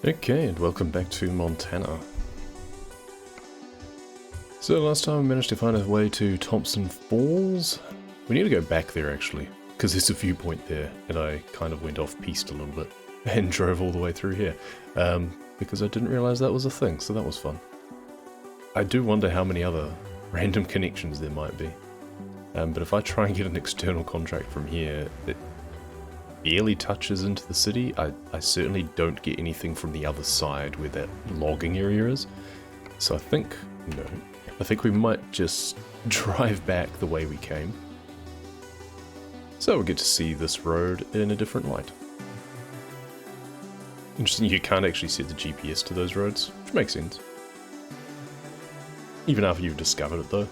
Okay, and welcome back to Montana. So last time we managed to find a way to Thompson Falls. We need to go back there actually, because there's a viewpoint there, and I kind of went off-piste a little bit and drove all the way through here, because I didn't realize that was a thing, so that was fun. I do wonder how many other random connections there might be, but if I try and get an external contract from here, it barely touches into the city. I certainly don't get anything from the other side where that logging area is. So I think we might just drive back the way we came. So we'll get to see this road in a different light. Interesting, you can't actually set the GPS to those roads, which makes sense. Even after you've discovered it though.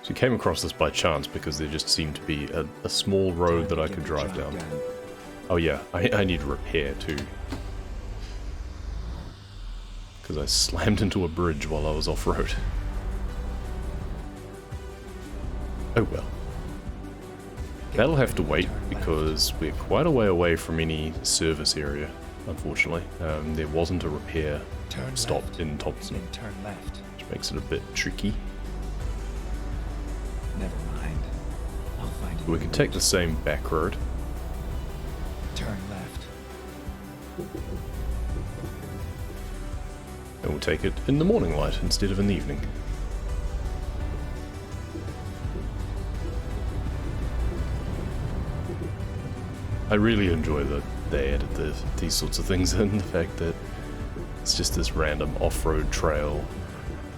So I came across this by chance because there just seemed to be a small road that I could drive down. Oh yeah, I need repair too. Because I slammed into a bridge while I was off-road. Oh well. That'll have to wait because we're quite a way away from any service area, unfortunately. There wasn't a repair stop in Thompson, which makes it a bit tricky. Never mind. I'll find you. We could take the same back road. Turn left. And we'll take it in the morning light instead of in the evening. I really enjoy that they added these sorts of things in, the fact that it's just this random off-road trail.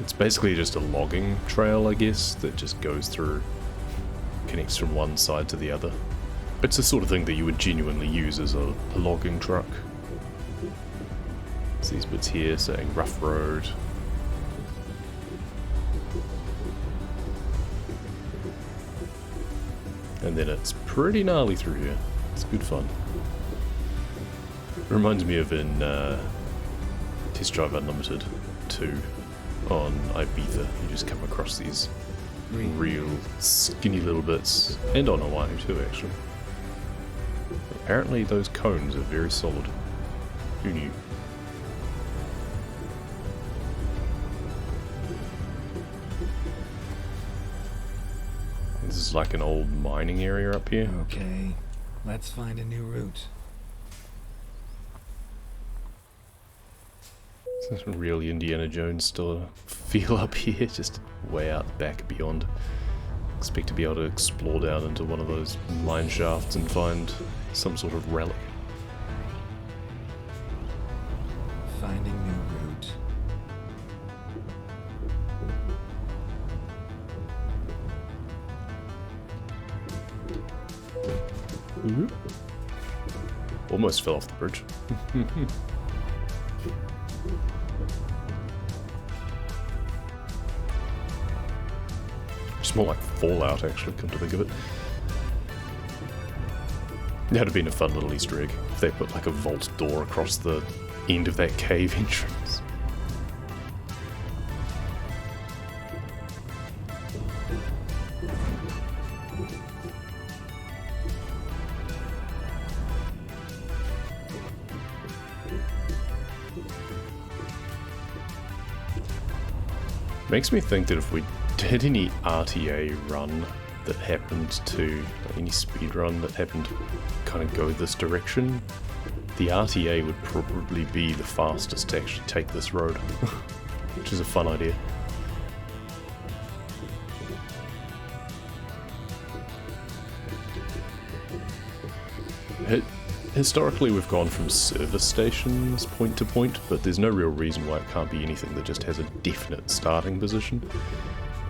It's basically just a logging trail, I guess, that just goes through, connects from one side to the other. It's the sort of thing that you would genuinely use as a logging truck. It's these bits here saying rough road. And then it's pretty gnarly through here. It's good fun. It reminds me of in Test Drive Unlimited 2 on Ibiza. You just come across these real skinny little bits, and on Hawaii too actually. Apparently those cones are very solid. Who knew? This is like an old mining area up here. Okay, let's find a new route. It's a real Indiana Jones style feel up here, just way out back beyond. Expect to be able to explore down into one of those mine shafts and find some sort of relic. Finding new route. Almost fell off the bridge. It's more like Fallout, actually, come to think of it. That would have been a fun little Easter egg if they put like a vault door across the end of that cave entrance. Makes me think that if we did any RTA run that happened to, like any speed run that happened to kind of go this direction, the RTA would probably be the fastest to actually take this road, which is a fun idea. Historically, we've gone from service stations point to point, but there's no real reason why it can't be anything that just has a definite starting position.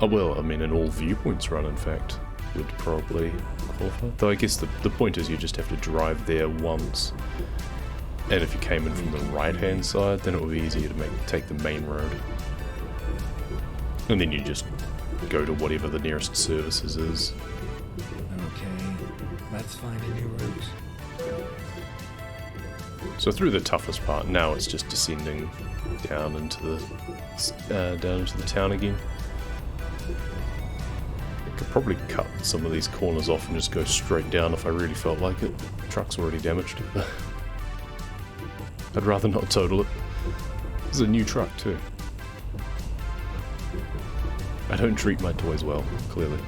Oh well, I mean, an all viewpoints run, in fact, would probably qualify. Though I guess the point is you just have to drive there once, and if you came in from the right-hand side, then it would be easier to take the main road. And then you just go to whatever the nearest services is. Okay, let's find a new route. So through the toughest part, now it's just descending down into the town again. Could probably cut some of these corners off and just go straight down if I really felt like it. The truck's already damaged. I'd rather not total it. This is a new truck too. I don't treat my toys well, clearly.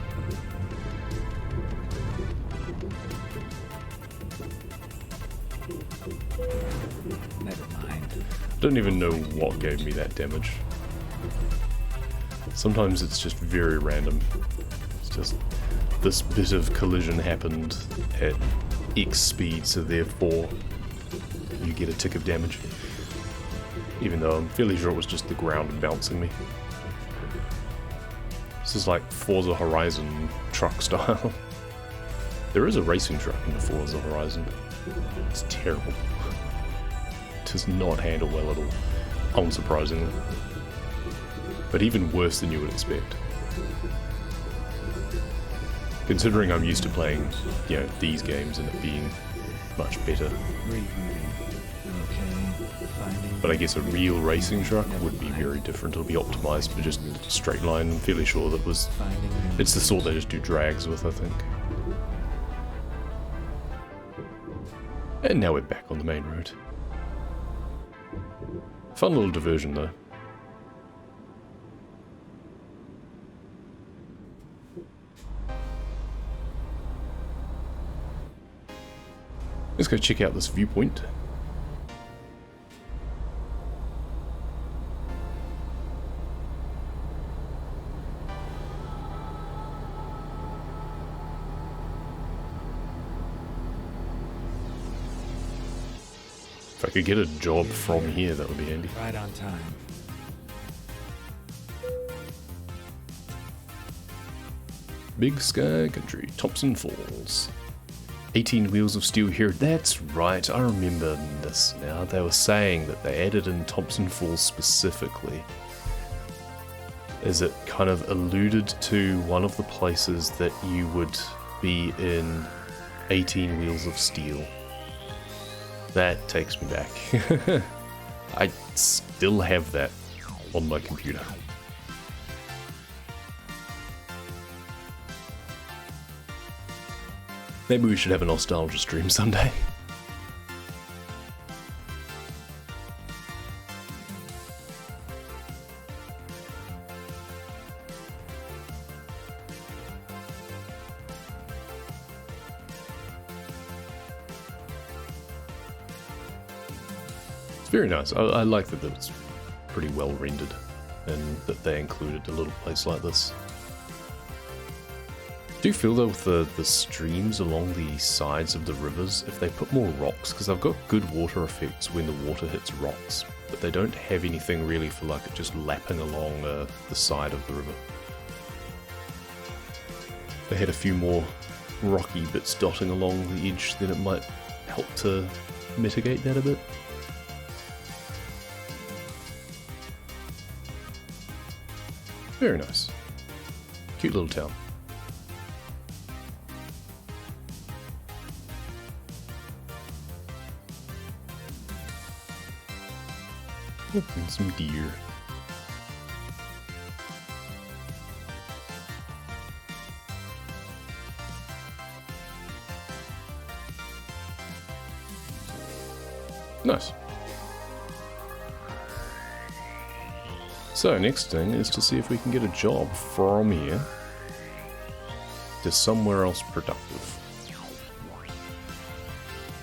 Never mind. I don't even know what gave me that damage. Sometimes it's just very random. It's just this bit of collision happened at X speed, so therefore you get a tick of damage. Even though I'm fairly sure it was just the ground bouncing me. This is like Forza Horizon truck style. There is a racing truck in the Forza Horizon. It's terrible. It does not handle well at all, unsurprisingly. But even worse than you would expect. Considering I'm used to playing, you know, these games and it being much better. But I guess a real racing truck would be very different. It'll be optimized for just straight line. I'm fairly sure that it's the sort they just do drags with, I think. And now we're back on the main road. Fun little diversion though. Let's go check out this viewpoint. If I could get a job from here, that would be handy. Right on time. Big Sky Country, Thompson Falls. 18 wheels of steel here. That's right, I remember this now. They were saying that they added in Thompson Falls specifically, as it kind of alluded to one of the places that you would be in 18 wheels of steel. That takes me back. I still have that on my computer. Maybe we should have a nostalgia stream someday. It's very nice. I like that it's pretty well rendered and that they included a little place like this. I do feel though with the streams along the sides of the rivers, if they put more rocks, because they've got good water effects when the water hits rocks, but they don't have anything really for like it just lapping along the side of the river. If they had a few more rocky bits dotting along the edge, then it might help to mitigate that a bit. Very nice. Cute little town. And some deer. Nice. So next thing is to see if we can get a job from here to somewhere else productive.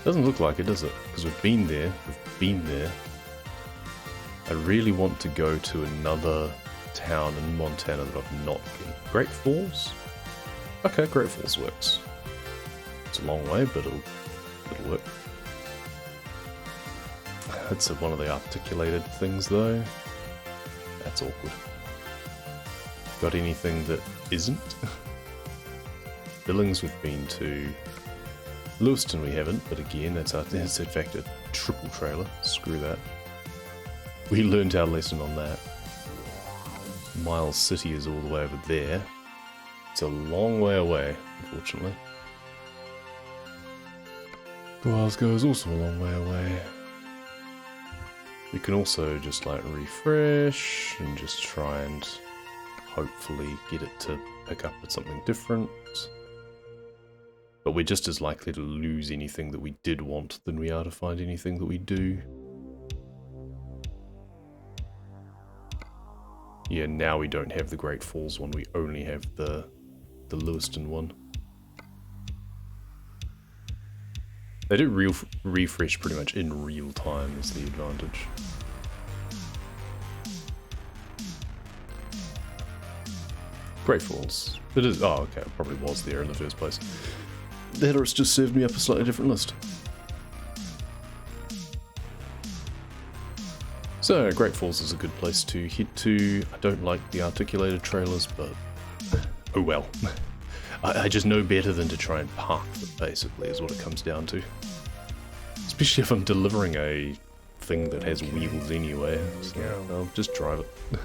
Doesn't look like it, does it? Because we've been there. I really want to go to another town in Montana that I've not been. Great Falls? Okay, Great Falls works. It's a long way, but it'll work. That's one of the articulated things though. That's awkward. Got anything that isn't? Billings we've been to. Lewiston we haven't, but again, that's in fact a triple trailer. Screw that. We learned our lesson on that. Miles City is all the way over there. It's a long way away, unfortunately. Glasgow is also a long way away. We can also just like refresh and just try and hopefully get it to pick up with something different. But we're just as likely to lose anything that we did want than we are to find anything that we do. Yeah, now we don't have the Great Falls one, we only have the Lewiston one. They do refresh pretty much in real time is the advantage. Great Falls. It is. Oh, okay. It probably was there in the first place. That or it's just served me up a slightly different list. So, Great Falls is a good place to head to. I don't like the articulated trailers, but oh well. I just know better than to try and park them, basically, is what it comes down to. Especially if I'm delivering a thing that has wheels anyway. So I'll just drive it.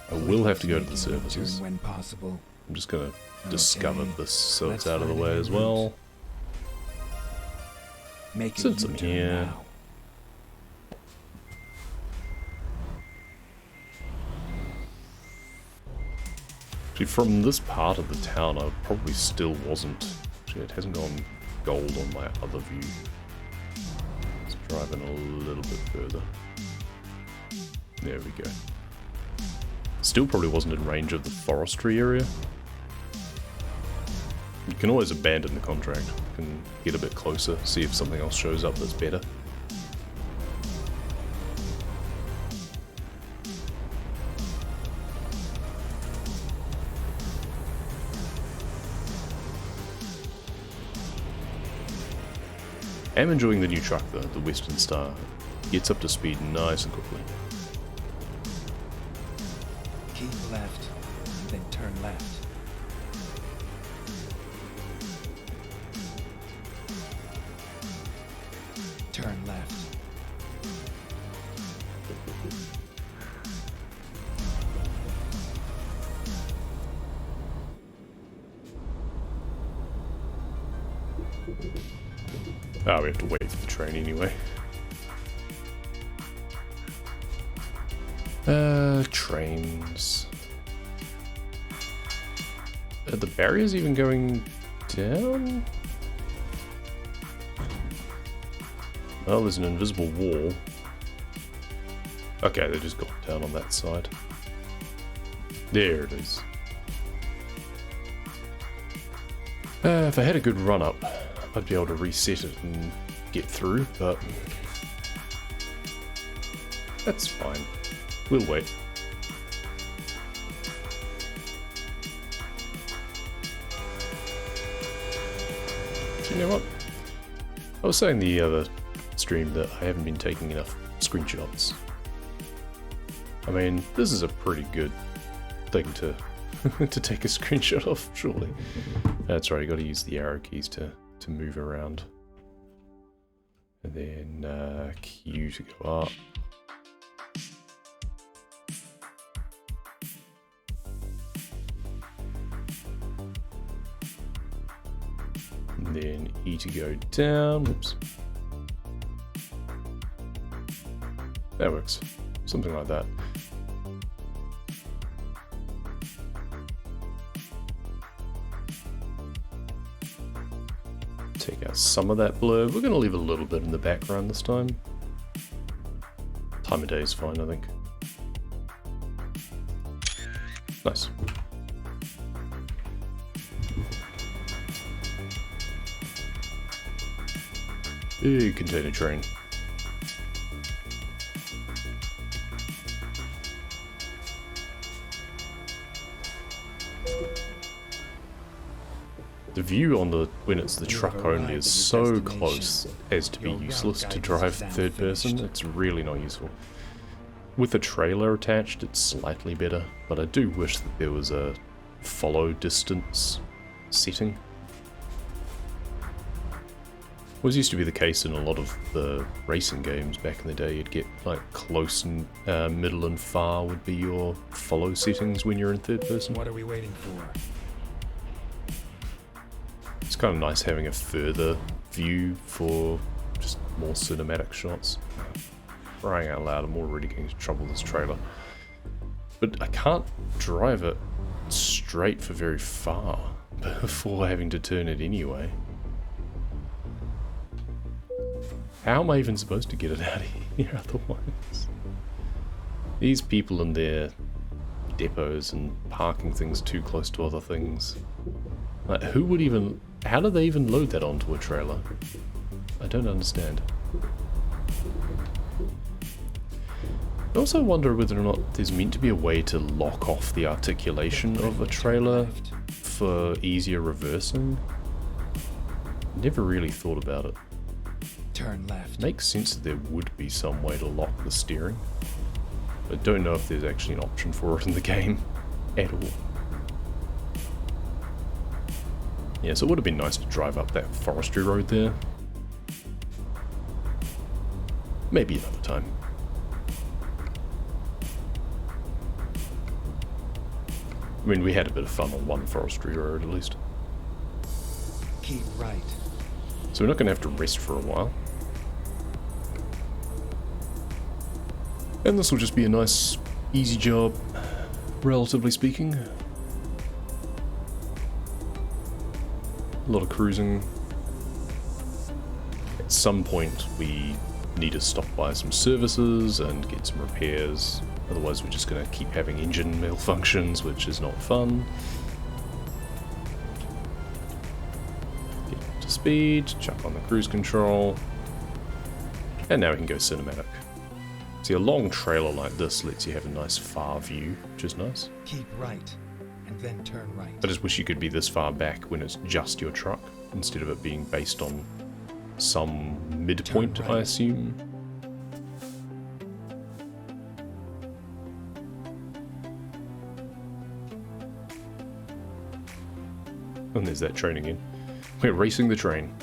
I will have to go to the services. When possible. I'm just going to discover this so it's out of the way as well. Since I'm here. Actually, from this part of the town, I probably still wasn't. Actually, it hasn't gone gold on my other view. Let's drive in a little bit further. There we go. Still probably wasn't in range of the forestry area. You can always abandon the contract. You can get a bit closer, see if something else shows up that's better. I am enjoying the new truck though, the Western Star. Gets up to speed nice and quickly. Keep left, then turn left. Turn left. Oh, we have to wait for the train anyway. Trains. Are the barriers even going down? Oh, there's an invisible wall. Okay, they just got down on that side. There it is. If I had a good run up, I'd be able to reset it and get through, but that's fine. We'll wait. Do you know what? I was saying the other stream that I haven't been taking enough screenshots. I mean, this is a pretty good thing to to take a screenshot of, surely. That's right, you gotta use the arrow keys to move around. And then Q to go up. And then E to go down. Whoops. That works. Something like that. Take out some of that blur. We're going to leave a little bit in the background this time. Time of day is fine, I think. Nice. Big container train. The view on the when it's the truck only is so close as to be useless to drive third person. It's really not useful. With a trailer attached, it's slightly better, but I do wish that there was a follow distance setting. Was used to be the case in a lot of the racing games back in the day. You'd get like close and middle and far would be your follow settings when you're in third person. What are we waiting for? It's kind of nice having a further view for just more cinematic shots. Crying out loud, I'm already getting into trouble with this trailer. But I can't drive it straight for very far before having to turn it anyway. How am I even supposed to get it out of here otherwise? These people in their depots and parking things too close to other things. Like, who would even... How do they even load that onto a trailer? I don't understand. I also wonder whether or not there's meant to be a way to lock off the articulation of a trailer for easier reversing. Never really thought about it. Turn left. Makes sense that there would be some way to lock the steering. I don't know if there's actually an option for it in the game at all. Yeah, so it would have been nice to drive up that forestry road there. Maybe another time. I mean, we had a bit of fun on one forestry road at least. Keep right. So we're not going to have to rest for a while. And this will just be a nice, easy job, relatively speaking. A lot of cruising. At some point we need to stop by some services and get some repairs. Otherwise we're just going to keep having engine malfunctions, which is not fun. Get up to speed, chuck on the cruise control. And now we can go cinematic. See, a long trailer like this lets you have a nice far view, which is nice. Keep right, and then turn right. I just wish you could be this far back when it's just your truck, instead of it being based on some midpoint, right. I assume. And there's that train again. We're racing the train.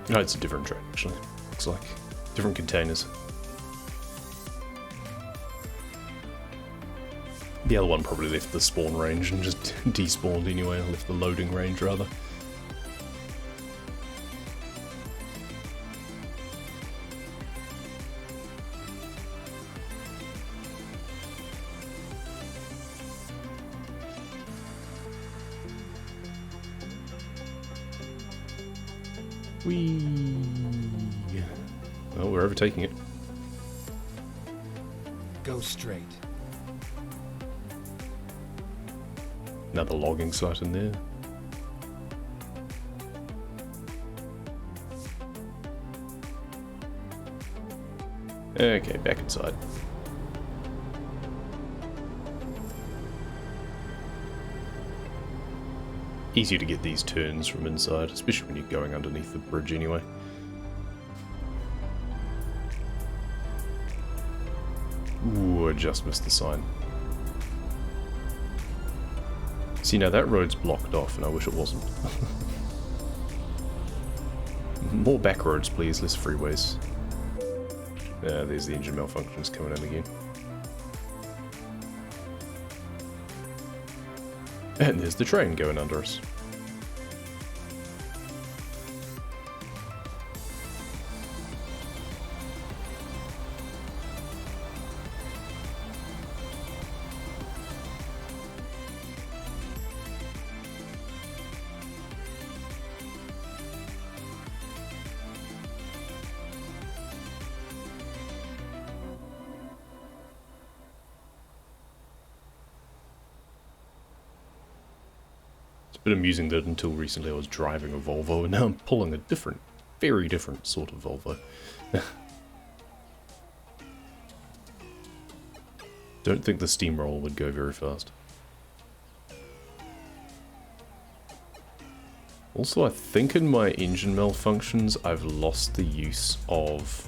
No, it's a different train, actually. Looks like different containers. The other one probably left the spawn range and just despawned anyway, or left the loading range rather. Whee! Well, we're overtaking it. Go straight. Another logging site in there. Okay, back inside. Easier to get these turns from inside, especially when you're going underneath the bridge anyway. Ooh, I just missed the sign. See, now that road's blocked off and I wish it wasn't. More back roads, please, less freeways. There's the engine malfunctions coming in again. And there's the train going under us. It's a bit amusing that until recently I was driving a Volvo and now I'm pulling a different, very different sort of Volvo. Don't think the steamroller would go very fast. Also, I think in my engine malfunctions I've lost the use of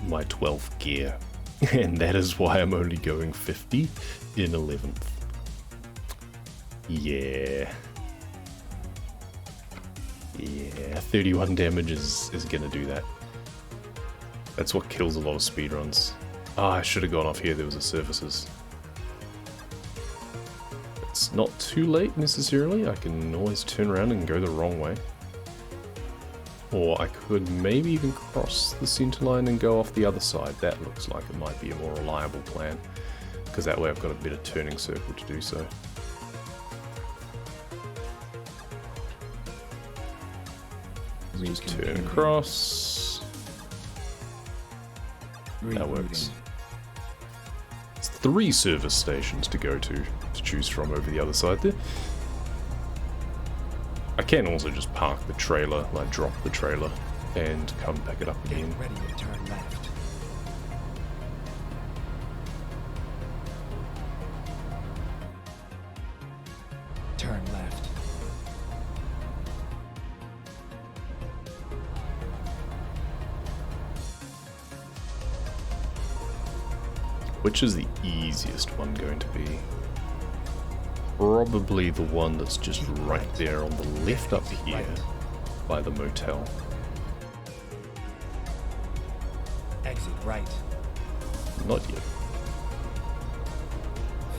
my 12th gear. And that is why I'm only going 50 in 11th. Yeah. Yeah, 31 damage is gonna do that. That's what kills a lot of speedruns. Ah, I should have gone off here, there was a services. not too late necessarily. I can always turn around and go the wrong way. Or I could maybe even cross the center line and go off the other side. That looks like it might be a more reliable plan, because that way I've got a better turning circle to do so. Just turn across. That works. It's 3 service stations to go to choose from over the other side there. I can also just park the trailer, like drop the trailer, and come pick it up again. Get ready to turn left. Turn left. Which is the easiest one going to be? Probably the one that's just right there on the left up here by the motel. Exit right. Not yet.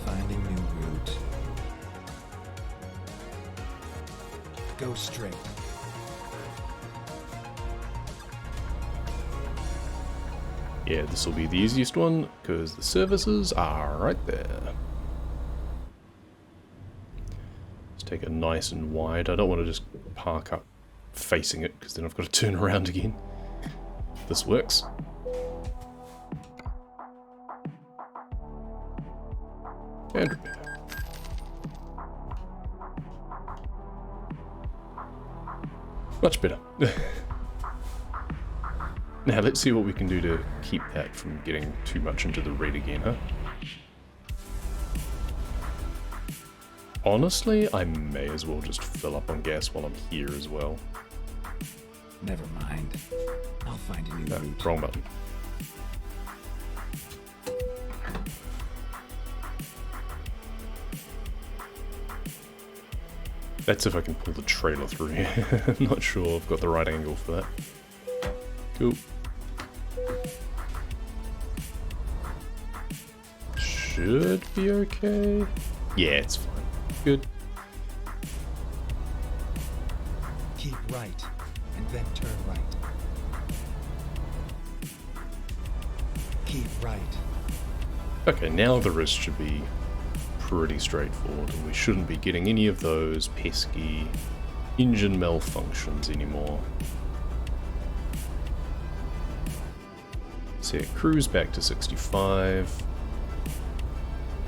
Finding new route. Go straight. Yeah, this will be the easiest one because the services are right there. Let's take it nice and wide. I don't want to just park up facing it because then I've got to turn around again. This works. And repair. Much better. Now let's see what we can do to keep that from getting too much into the red again, huh? Honestly, I may as well just fill up on gas while I'm here as well. Never mind. I'll find a new No, route. wrong button. That's if I can pull the trailer through here. I'm not sure I've got the right angle for that. Cool. Should be okay. Yeah, it's fine. Good. Keep right, and then turn right. Keep right. Okay, now the rest should be pretty straightforward, and we shouldn't be getting any of those pesky engine malfunctions anymore. Set cruise back to 65.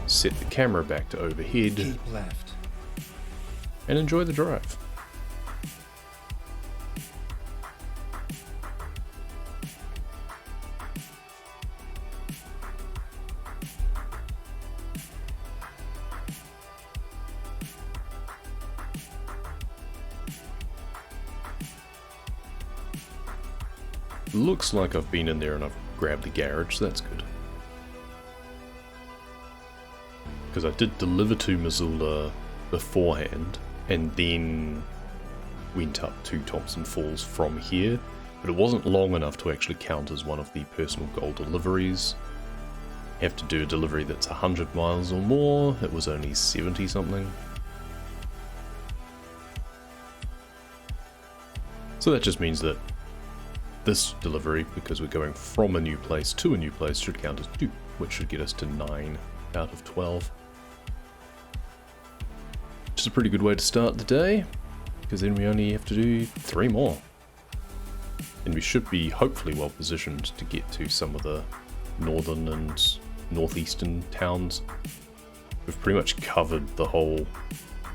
Set the camera back to overhead. Keep left. And enjoy the drive. Looks like I've been in there and I've grabbed the garage, so that's good. Because I did deliver to Missoula beforehand, and then went up to Thompson Falls from here, but it wasn't long enough to actually count as one of the personal goal deliveries. You have to do a delivery that's 100 miles or more. It was only 70 something. So that just means that this delivery, because we're going from a new place to a new place, should count as 2, which should get us to 9 out of 12. Which is a pretty good way to start the day, because then we only have to do 3 more. And we should be hopefully well positioned to get to some of the northern and northeastern towns. We've pretty much covered the whole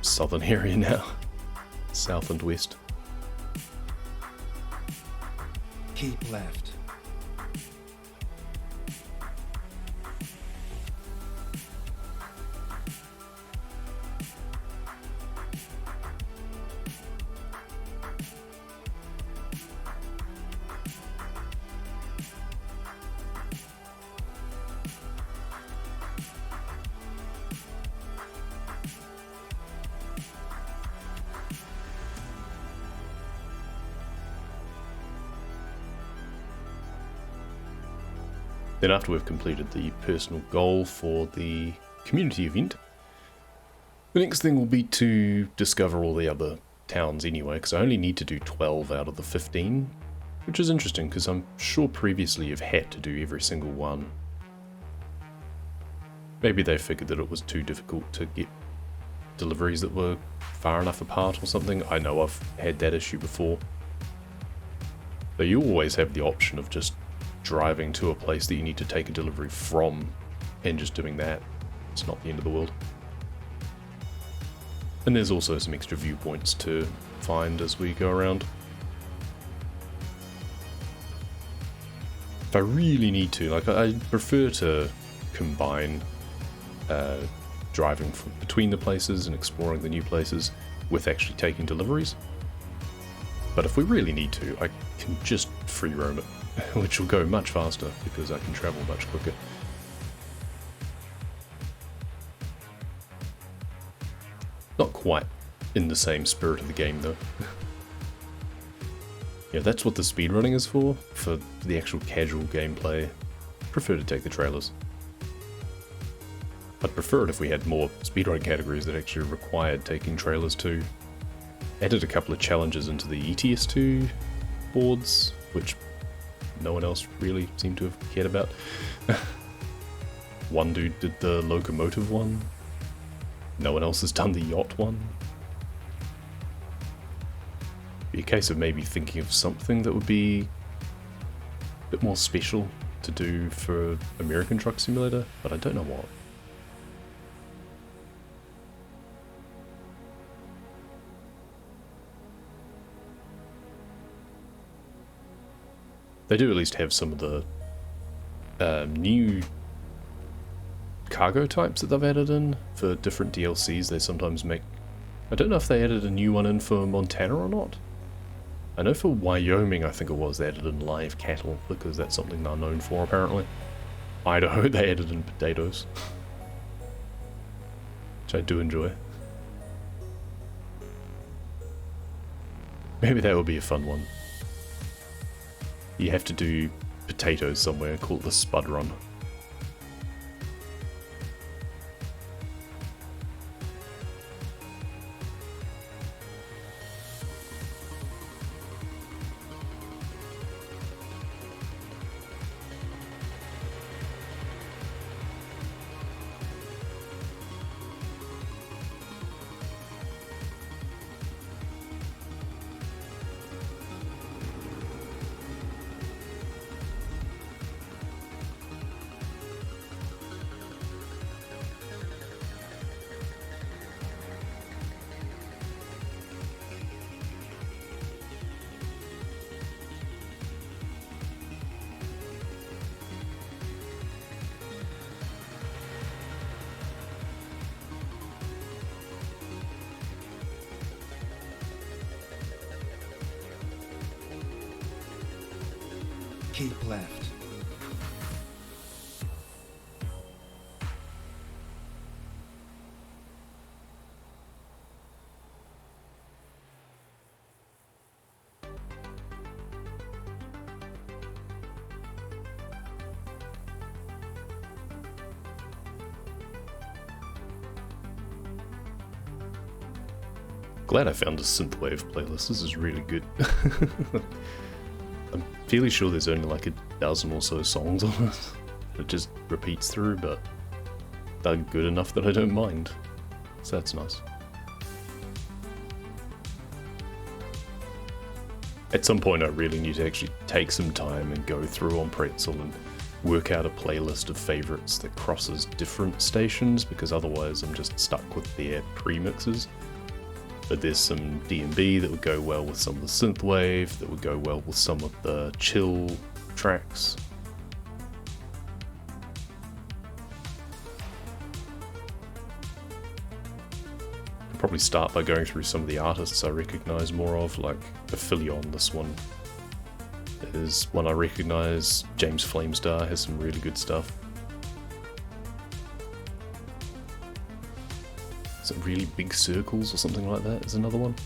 southern area now, south and west. Keep left. Then after we've completed the personal goal for the community event, The next thing will be to discover all the other towns anyway, because I only need to do 12 out of the 15, which is interesting because I'm sure previously you've had to do every single one. Maybe they figured that it was too difficult to get deliveries that were far enough apart or something. I know I've had that issue before. But you always have the option of just driving to a place that you need to take a delivery from and just doing that. It's not the end of the world. And there's also some extra viewpoints to find as we go around. If I really need to, like, I prefer to combine driving between the places and exploring the new places with actually taking deliveries. But if we really need to, I can just free roam it, which will go much faster because I can travel much quicker. Not quite in the same spirit of the game though. Yeah, that's what the speedrunning is for the actual casual gameplay. I prefer to take the trailers. I'd prefer it if we had more speedrun categories that actually required taking trailers too. Added a couple of challenges into the ETS2 boards, which no one else really seemed to have cared about. One dude did the locomotive one. No one else has done the yacht one. Be a case of maybe thinking of something that would be a bit more special to do for American Truck Simulator, but I don't know what. They do at least have some of the new cargo types that they've added in for different DLCs. They sometimes make... I don't know if they added a new one in for Montana or not. I know for Wyoming, I think it was, they added in live cattle, because that's something they're known for apparently. Idaho, they added in potatoes. Which I do enjoy. Maybe that would be a fun one. You have to do potatoes somewhere, call it the Spud Run. Keep left. Glad I found a Synthwave playlist. This is really good. I'm fairly sure there's only like a dozen or so songs on it. It just repeats through, but they're good enough that I don't mind. So that's nice. At some point I really need to actually take some time and go through on Pretzel and work out a playlist of favourites that crosses different stations, because otherwise I'm just stuck with their premixes. But there's some D&B that would go well with some of the Synthwave, that would go well with some of the chill tracks. I'll probably start by going through some of the artists I recognise more of, like Aphelion. This one is one I recognise. James Flamestar has some really good stuff. Is it Really Big Circles or something like that is another one?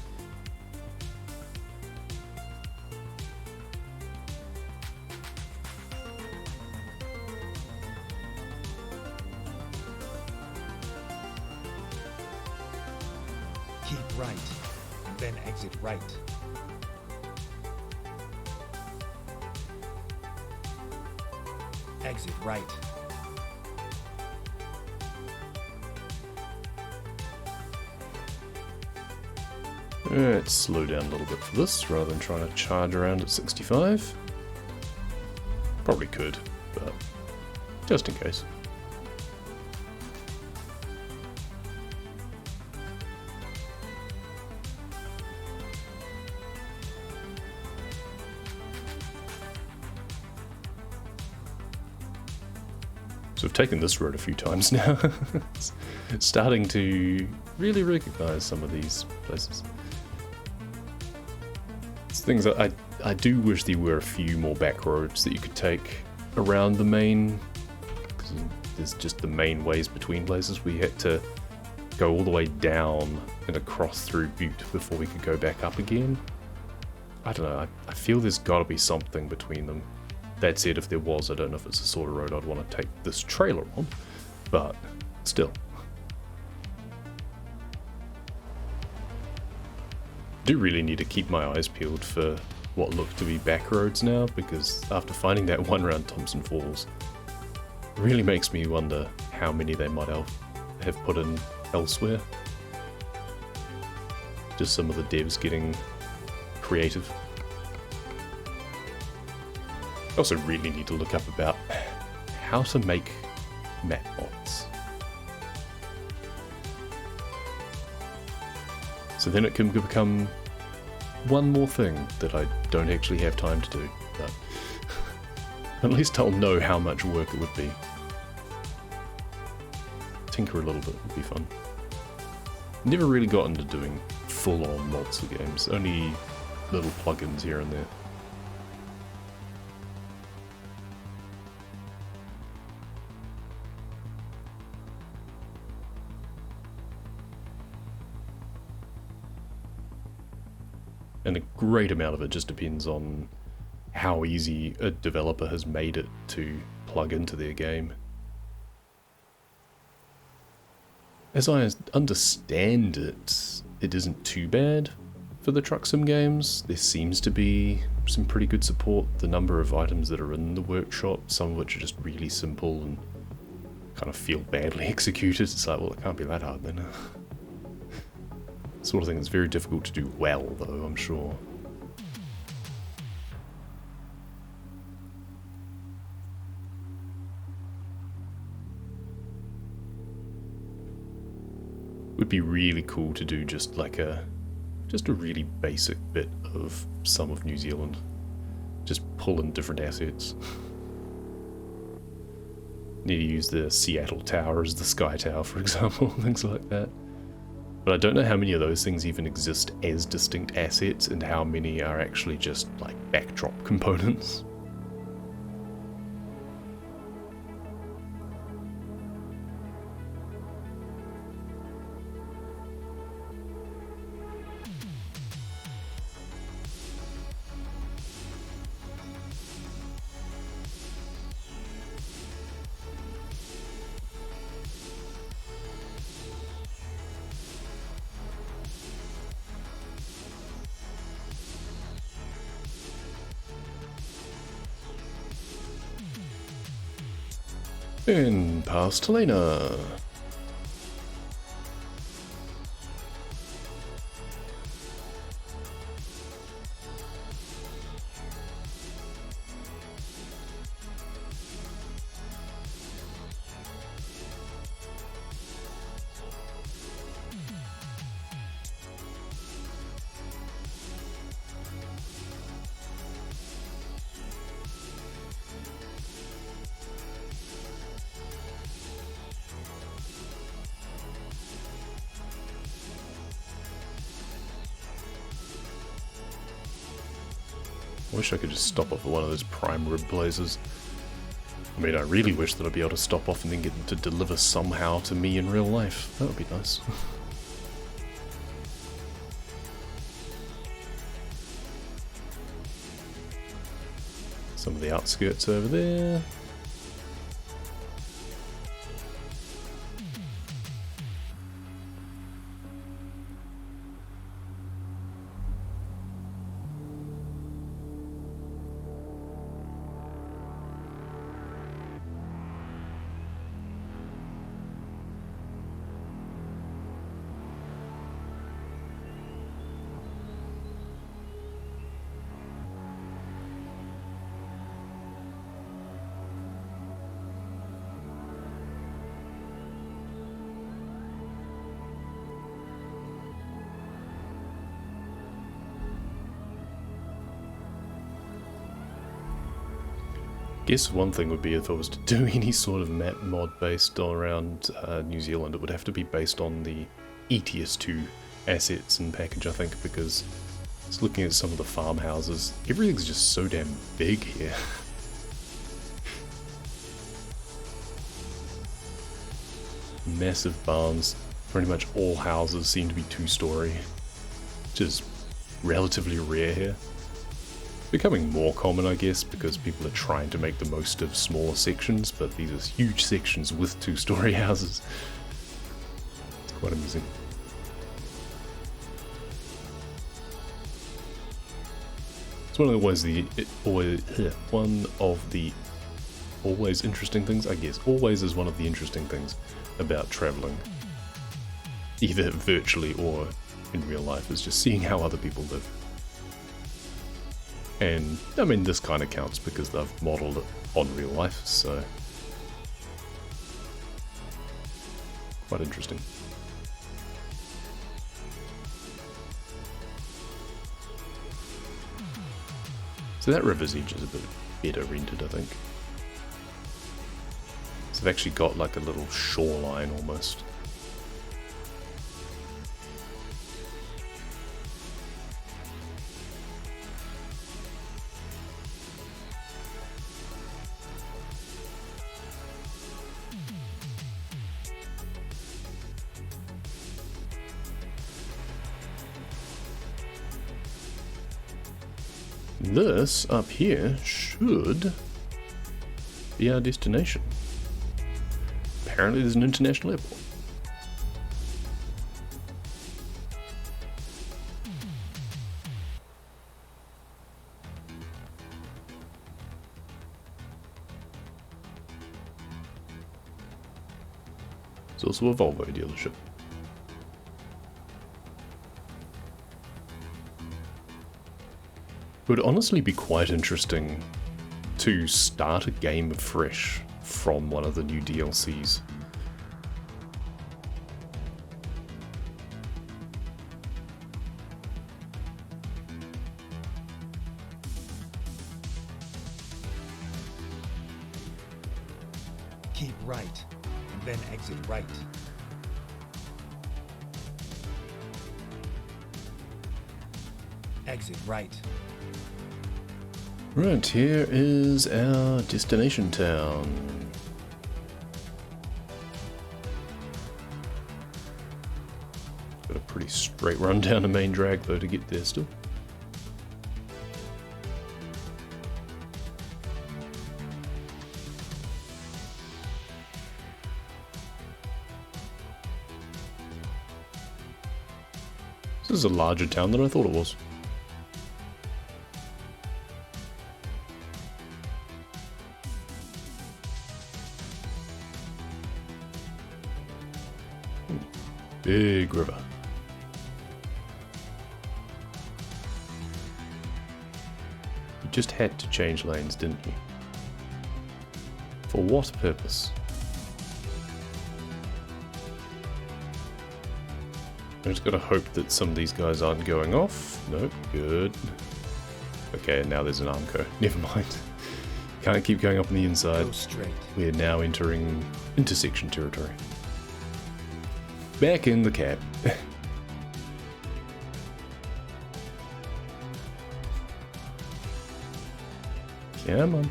Keep right, then exit right. Exit right. Let's slow down a little bit for this, rather than trying to charge around at 65. Probably could, but just in case. So I've taken this road a few times now. It's starting to really recognize some of these places. It's things that I do wish there were a few more back roads that you could take around the main, because there's just the main ways between places. We had to go all the way down and across through Butte before we could go back up again. I don't know, I feel there's got to be something between them. That said, if there was, I don't know if it's the sort of road I'd want to take this trailer on, but still. I do really need to keep my eyes peeled for what look to be back roads now, because after finding that one around Thompson Falls, it really makes me wonder how many they might have put in elsewhere. Just some of the devs getting creative. I also really need to look up about how to make map mods. So then it can become one more thing that I don't actually have time to do, but at least I'll know how much work it would be. Tinker a little bit would be fun. Never really got into doing full-on mods for games, only little plugins here and there. And a great amount of it just depends on how easy a developer has made it to plug into their game. As I understand it, it isn't too bad for the truck sim games. There seems to be some pretty good support. The number of items that are in the workshop, some of which are just really simple and kind of feel badly executed. It's like, well, it can't be that hard then. Sort of thing that's very difficult to do well, though, I'm sure. Would be really cool to do just a really basic bit of some of New Zealand. Just pull in different assets. Need to use the Seattle Tower as the Sky Tower, for example, things like that. But I don't know how many of those things even exist as distinct assets and how many are actually just like backdrop components. In past Helena. I wish I could just stop off at one of those prime rib places. I mean, I really wish that I'd be able to stop off and then get them to deliver somehow to me in real life. That would be nice. Some of the outskirts over there. Guess one thing would be if I was to do any sort of map mod based around New Zealand, it would have to be based on the ETS2 assets and package, I think, because just looking at some of the farmhouses, everything's just so damn big here. Massive barns. Pretty much all houses seem to be 2-story, which is relatively rare here. Becoming more common, I guess, because people are trying to make the most of smaller sections, but these are huge sections with 2-story houses. It's quite amusing. It's one of the always interesting things, I guess. Always is one of the interesting things about traveling, either virtually or in real life, is just seeing how other people live. And I mean, this kind of counts because they've modeled it on real life, so quite interesting. So that river's edge is a bit better rendered, I think. So they've actually got like a little shoreline almost. This up here should be our destination. Apparently there's an international airport. It's also a Volvo dealership. It would honestly be quite interesting to start a game afresh from one of the new DLCs. Keep right, and then exit right. Exit right. Right, here is our destination town. Got a pretty straight run down the main drag though to get there still. This is a larger town than I thought it was. Big river. You just had to change lanes, didn't you? For what purpose? I just gotta hope that some of these guys aren't going off. Nope, good. Okay, now there's an Armco. Never mind. Can't keep going up on the inside. Go straight. We're now entering intersection territory. Back in the cab. Come on.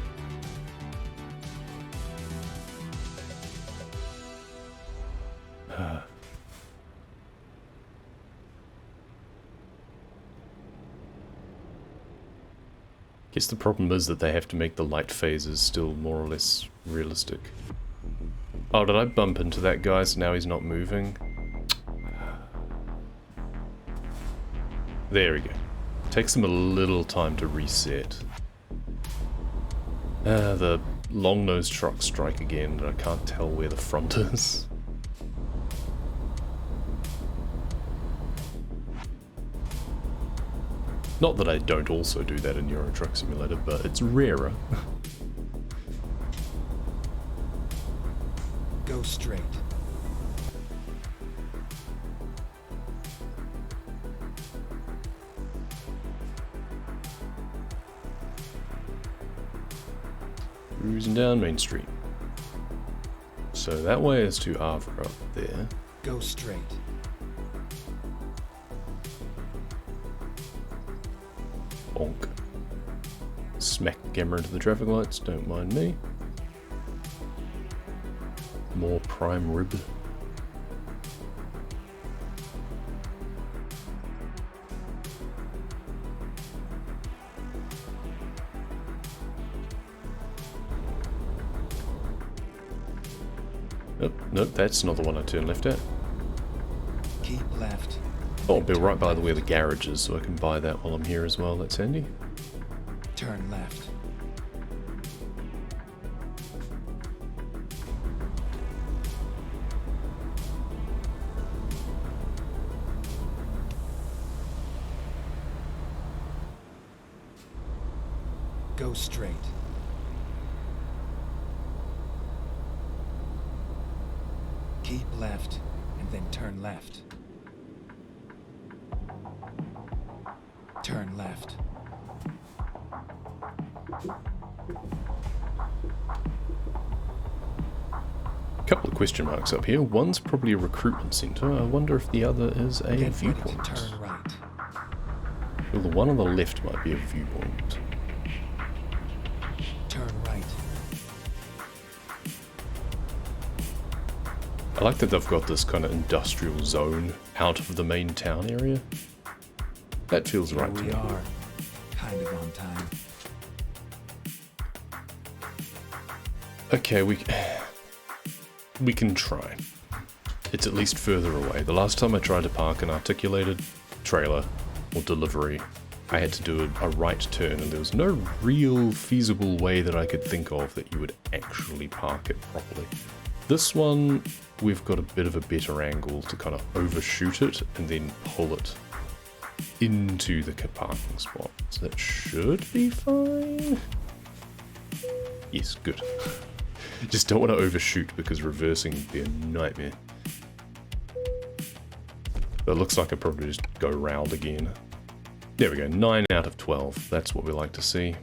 Guess the problem is that they have to make the light phases still more or less realistic. Oh, did I bump into that guy so now he's not moving? There we go. Takes them a little time to reset. The long-nosed truck strike again, and I can't tell where the front is. Not that I don't also do that in Euro Truck Simulator, but it's rarer. Go straight. Cruising down Main Street. So that way is to Havre up there. Go straight. Bonk. Smack the camera into the traffic lights, don't mind me. More prime rib. Nope, that's not the one I turned left at. Keep left. Oh, I'll be right by the way the garage is, so I can buy that while I'm here as well. That's handy. Turn left. Go straight. Keep left, and then turn left. Turn left. Couple of question marks up here. One's probably a recruitment centre. I wonder if the other is a Get ready to viewpoint. turn right. Well, the one on the left might be a viewpoint. Turn right. I like that they've got this kind of industrial zone out of the main town area. That feels Here right to we me. are. Kind of on time. Okay, we can try. It's at least further away. The last time I tried to park an articulated trailer or delivery, I had to do a right turn, and there was no real feasible way that I could think of that you would actually park it properly. This one, we've got a bit of a better angle to kind of overshoot it and then pull it into the parking spot. So that should be fine. Yes, good. Just don't want to overshoot because reversing would be a nightmare. But it looks like I probably just go round again. There we go, 9 out of 12. That's what we like to see.